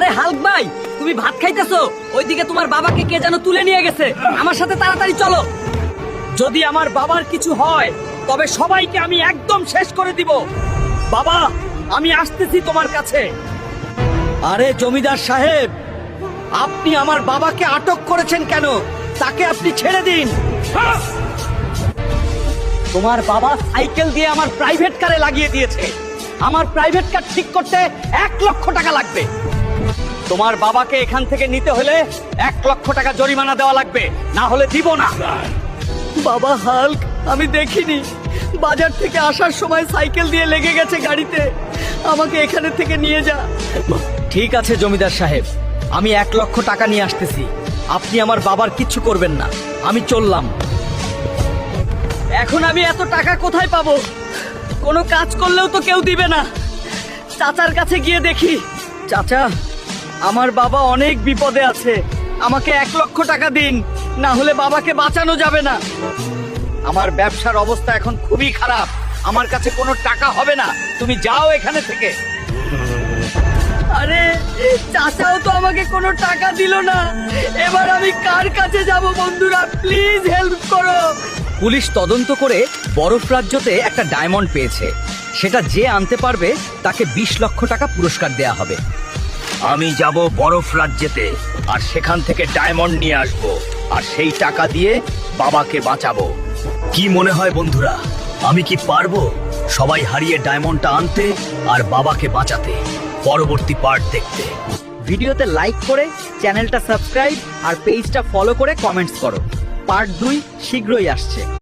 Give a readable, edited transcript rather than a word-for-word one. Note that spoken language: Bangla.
আরে হাল্ক ভাই, তুমি ভাত খাইতেছো, ওইদিকে তোমার বাবাকে কে যেন তুলে নিয়ে গেছে। আমার সাথে তাড়াতাড়ি চলো। যদি আমার বাবার কিছু হয় তবে সবাইকে আমি একদম শেষ করে দিব। বাবা, আমি আসতেছি তোমার কাছে। আরে জমিদার সাহেব, আপনি আমার বাবাকে আটক করেছেন কেন? তাকে আপনি ছেড়ে দিন। তোমার বাবা সাইকেল দিয়ে আমার প্রাইভেট কারে লাগিয়ে দিয়েছে। আমার প্রাইভেট কার ঠিক করতে 1,00,000 টাকা লাগবে। তোমার বাবাকে এখান থেকে নিতে হলে 1,00,000 টাকা জরিমানা দেওয়া লাগবে, না হলে দিব না। বাবা হাল্ক, আমি দেখিনি। বাজার থেকে আসার সময় সাইকেল দিয়ে লেগে গেছে গাড়িতে। আমাকে এখানে থেকে নিয়ে যা। ঠিক আছে জমিদার সাহেব, আমি 1,00,000 টাকা নিয়ে আসতেছি। আপনি আমার বাবার কিচ্ছু করবেন না। আমি চললাম। এখন আমি এত টাকা কোথায় পাবো? কোনো কাজ করলেও তো কেউ দিবে না। চাচার কাছে গিয়ে দেখি। চাচা, আমার বাবা অনেক বিপদে আছে, আমাকে 1,00,000 টাকা দিন, না হলে বাবাকে বাঁচানো যাবে না। আমার ব্যবসার অবস্থা এখন খুবই খারাপ, আমার কাছে কোনো টাকা হবে না। তুমি যাও এখানে থেকে। আরে চাচাও তো আমাকে কোনো টাকা দিল না। এবার আমি কার কাছে যাব? বন্ধুরা, প্লিজ হেল্প করো। পুলিশ তদন্ত করে বরফ রাজ্যতে একটা ডায়মন্ড পেয়েছে। সেটা যে আনতে পারবে তাকে 20,00,000 টাকা পুরস্কার দেয়া হবে। আমি যাব বরফ রাজ্যেতে, আর সেখান থেকে ডায়মন্ড নিয়ে আসব, আর সেই টাকা দিয়ে বাবাকে বাঁচাবো। কি মনে হয় বন্ধুরা, আমি কি পারবো সবাই হারিয়ে ডায়মন্ডটা আনতে আর বাবাকে বাঁচাতে? পরবর্তী পার্ট দেখতে ভিডিওতে লাইক করে চ্যানেলটা সাবস্ক্রাইব আর পেজটা ফলো করে কমেন্টস করো। পার্ট 2 শীঘ্রই আসছে।